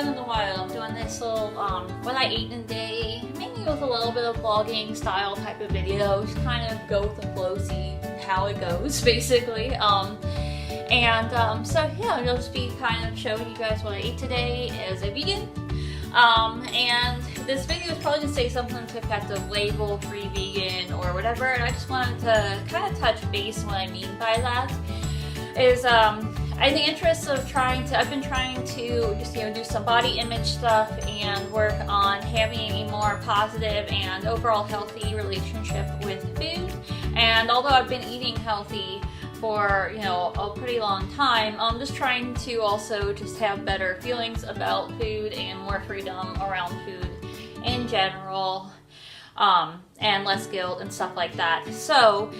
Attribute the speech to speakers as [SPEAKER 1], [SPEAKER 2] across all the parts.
[SPEAKER 1] done in a while. I'm doing this little what I ate in a day, maybe with a little bit of vlogging style type of video. Just kind of go with the flow, see how it goes, basically. So yeah, I'll just be kind of showing you guys what I ate today as a vegan. And this video is probably going to say something to the effect of label free vegan or whatever, and I just wanted to kind of touch base on what I mean by that. Is in the interest of I've been trying to just do some body image stuff and work on having a more positive and overall healthy relationship with food. And although I've been eating healthy for a pretty long time, I'm just trying to also just have better feelings about food and more freedom around food in general, and less guilt and stuff like that. So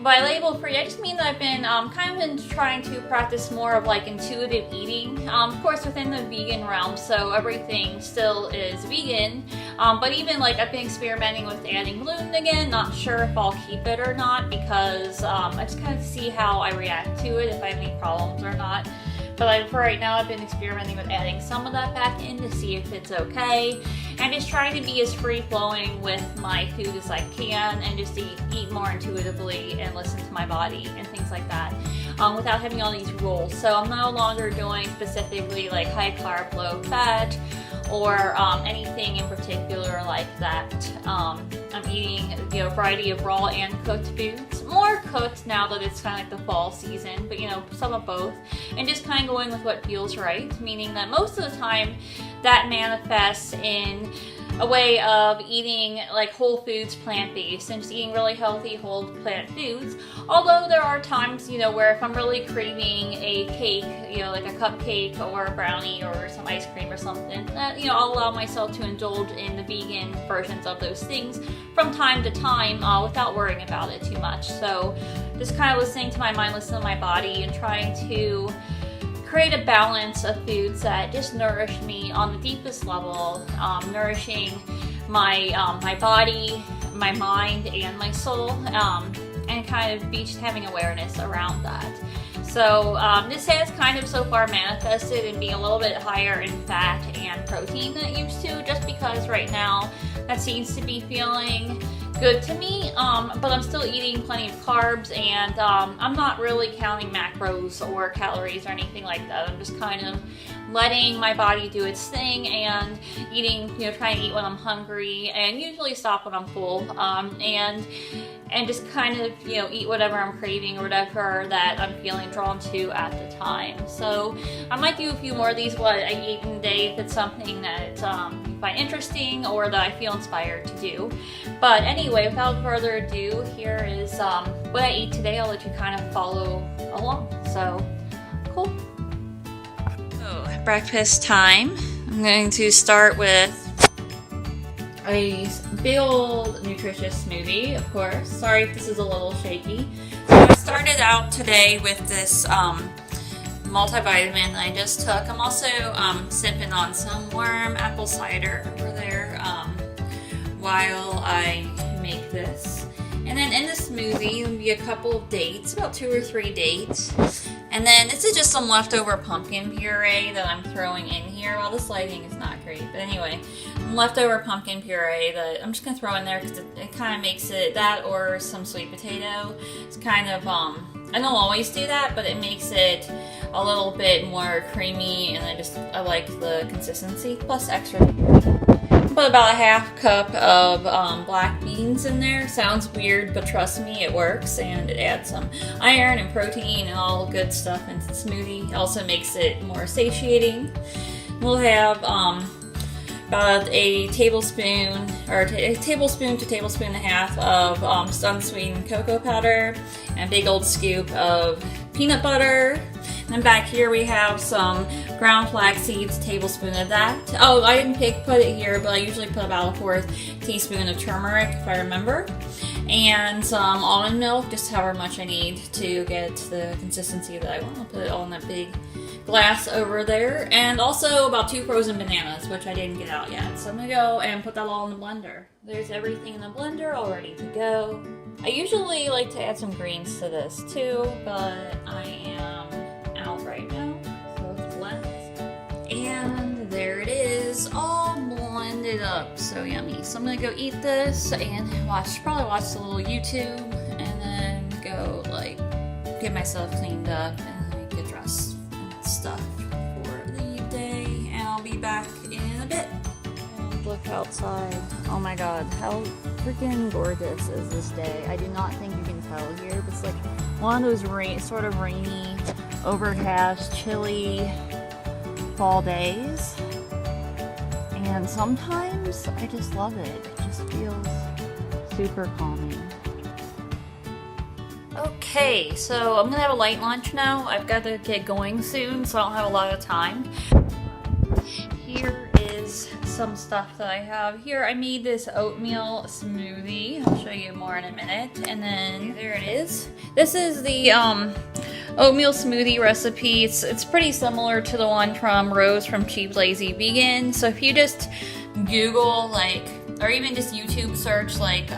[SPEAKER 1] by label free, I just mean that I've been trying to practice more of like intuitive eating, of course within the vegan realm, so everything still is vegan, but even like I've been experimenting with adding gluten again. Not sure if I'll keep it or not, because I just kind of see how I react to it, if I have any problems or not. But for right now, I've been experimenting with adding some of that back in to see if it's okay. And just trying to be as free-flowing with my food as I can, and just eat more intuitively and listen to my body and things like that, without having all these rules. So I'm no longer doing specifically like high carb, low fat, or anything in particular like that. I'm eating a variety of raw and cooked foods. More cooked now that it's kind of like the fall season, but some of both. And just kind of going with what feels right, meaning that most of the time that manifests in a way of eating like whole foods, plant-based, and just eating really healthy whole plant foods. Although there are times, where if I'm really craving a cake, like a cupcake or a brownie or some ice cream or something, that, I'll allow myself to indulge in the vegan versions of those things from time to time, without worrying about it too much. So just kind of listening to my mind, listening to my body, and trying to create a balance of foods that just nourish me on the deepest level, nourishing my body, my mind, and my soul, and kind of be just having awareness around that. So this has kind of so far manifested in being a little bit higher in fat and protein than it used to, just because right now that seems to be feeling good to me, but I'm still eating plenty of carbs, and I'm not really counting macros or calories or anything like that. I'm just kind of letting my body do its thing and eating, trying to eat when I'm hungry, and usually stop when I'm full, and just kind of, eat whatever I'm craving or whatever that I'm feeling drawn to at the time. So I might do a few more of these, what I eat in a day, if it's something that you find interesting or that I feel inspired to do. But anyway, without further ado, here is what I ate today. I'll let you kind of follow along. So, cool. So, breakfast time. I'm going to start with a big old nutritious smoothie, of course. Sorry if this is a little shaky. So I started out today with this multivitamin I just took. I'm also sipping on some warm apple cider over there while I make this. And then in the smoothie will be a couple of dates, about 2 or 3 dates. And then this is just some leftover pumpkin puree that I'm throwing in here. Well, this lighting is not great, but anyway, leftover pumpkin puree that I'm just gonna throw in there because it kind of makes it that, or some sweet potato. It's kind of I don't always do that, but it makes it a little bit more creamy, and I like the consistency, plus extra. Put about a half cup of black beans in there. Sounds weird, but trust me, it works, and it adds some iron and protein and all good stuff into the smoothie. It also makes it more satiating. We'll have about a tablespoon, or a tablespoon to tablespoon and a half of unsweetened cocoa powder, and a big old scoop of peanut butter. And then back here we have some ground flax seeds, tablespoon of that. Oh, I didn't put it here, but I usually put about a 1/4 teaspoon of turmeric, if I remember. And some almond milk, just however much I need to get the consistency that I want. I'll put it all in that big glass over there. And also about 2 frozen bananas, which I didn't get out yet. So I'm gonna go and put that all in the blender. There's everything in the blender all ready to go. I usually like to add some greens to this too, but I am out right now, so it's less. And there it is, all blended up. So yummy. So I'm gonna go eat this and probably watch a little YouTube, and then go like get myself cleaned up and like, get dressed and stuff for the day. And I'll be back in a bit. And look outside. Oh my god, how freaking gorgeous is this day? I do not think you can tell here, but it's like one of those sort of rainy, overcast, chilly fall days. And sometimes I just love it. It just feels super calming. Okay, so I'm gonna have a light lunch now. I've got to get going soon, so I don't have a lot of time. Here is some stuff that I have here. I made this oatmeal smoothie. I'll show you more in a minute. And then there it is. This is the oatmeal smoothie recipe. It's pretty similar to the one from Rose from Cheap Lazy Vegan. So if you just Google like, or even just YouTube search like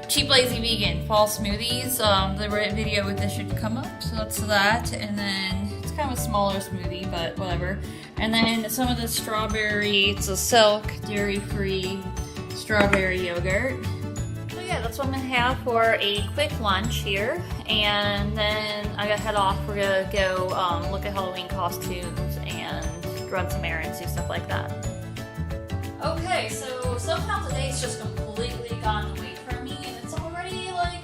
[SPEAKER 1] Cheap Lazy Vegan fall smoothies, the video with this should come up. So that's that. And then it's kind of a smaller smoothie, but whatever. And then some of the strawberry, it's a Silk dairy-free strawberry yogurt. So yeah, that's what I'm gonna have for a quick lunch here. And then I gotta head off. We're gonna go look at Halloween costumes and run some errands, do stuff like that. Okay, so somehow today's just completely gone away from me, and it's already like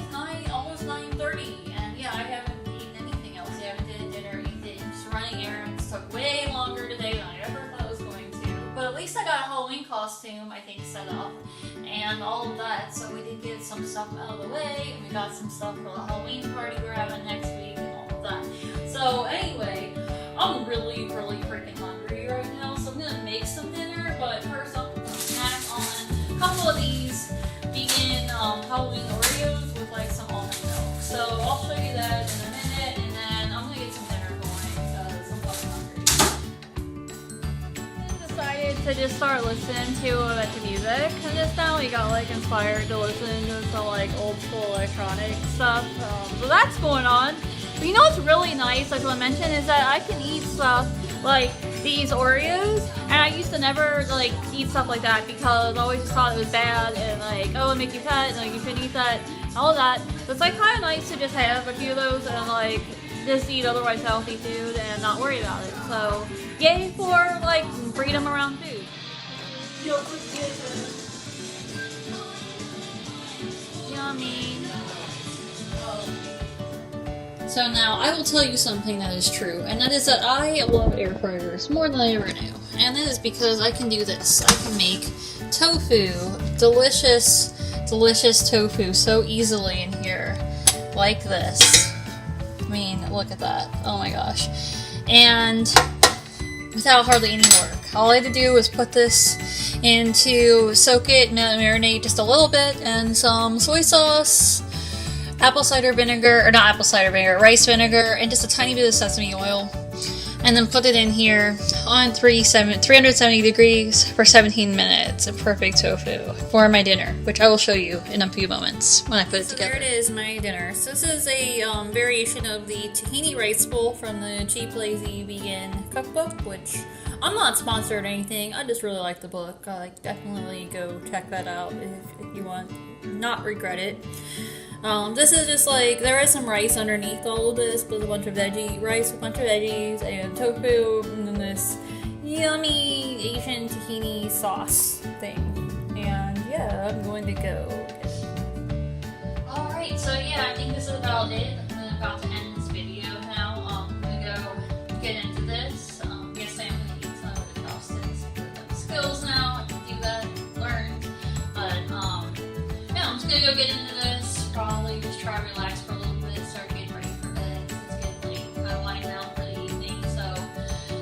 [SPEAKER 1] almost 9:30, and yeah, I haven't eaten anything else. I haven't did dinner, anything. Just running errands took way longer today than I ever thought it was going to. But at least I got a Halloween costume, I think, set up, and all of that. So we did get some stuff out of the way, and we got some stuff for the Halloween party we're having next week, and all of that. So anyway, I'm really freaking hungry right now, so I'm gonna make some dinner. But first, I'm gonna snack on a couple of these vegan Halloween Oreos with like some almond milk. So I'll show you that in a minute, and then I'm gonna get some dinner going because I'm fucking hungry. I decided to just start listening to a bunch of music, and just now we got like inspired to listen to some like old school electronic stuff. So that's going on. But you know what's really nice, like what I mentioned, is that I can eat stuff like these Oreos, and I used to never like eat stuff like that because I always just thought it was bad and like, oh, it make you fat and like you shouldn't eat that, all of that. But it's like kind of nice to just have a few of those and like just eat otherwise healthy food and not worry about it. So yay for like freedom around food. Yummy. So now I will tell you something that is true, and that is that I love air fryers more than I ever knew. And that is because I can do this. I can make tofu, delicious tofu so easily in here, like this. I mean, look at that. Oh my gosh. And without hardly any work. All I had to do was put this into, soak it, marinate just a little bit, and some soy sauce, apple cider vinegar, or not apple cider vinegar, rice vinegar, and just a tiny bit of sesame oil. And then put it in here on 370 degrees for 17 minutes. A perfect tofu for my dinner, which I will show you in a few moments when I put it together. There it is, my dinner. So this is a variation of the tahini rice bowl from the Cheap Lazy Vegan cookbook, which I'm not sponsored or anything. I just really like the book. Definitely go check that out if you want. Not regret it. This is just like, there is some rice underneath all of this, but a bunch of rice with a bunch of veggies, and tofu, and then this yummy Asian tahini sauce thing. And yeah, I'm going to go. Alright, so yeah, I think this is about it. I'm about to end this video now. I'm going to go get into this. Yes, I'm going to eat some of the chopsticks. The skills now, I can do that, learned. But yeah, I'm just going to go get into this. Probably just try to relax for a little bit, start getting ready for bed. It's getting late, kind of winding down for the evening. So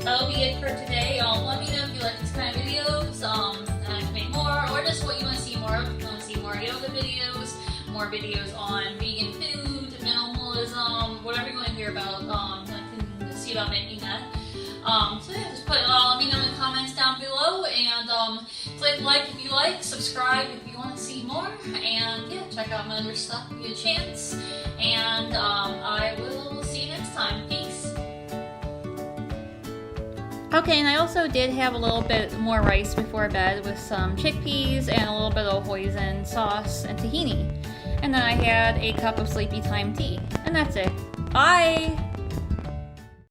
[SPEAKER 1] that'll be it for today. Let me know if you like these kind of videos, and I can make more, or just what you want to see more of. If you want to see more yoga videos, more videos on vegan food, minimalism, whatever you want to hear about, I can see about making that. So yeah, just let me know in the comments down below, and click like if you like, subscribe if you want to see more, and yeah, check out my other stuff if you get a chance, and I will see you next time. Peace. Okay, and I also did have a little bit more rice before bed with some chickpeas and a little bit of hoisin sauce and tahini. And then I had a cup of Sleepy Time tea. And that's it. I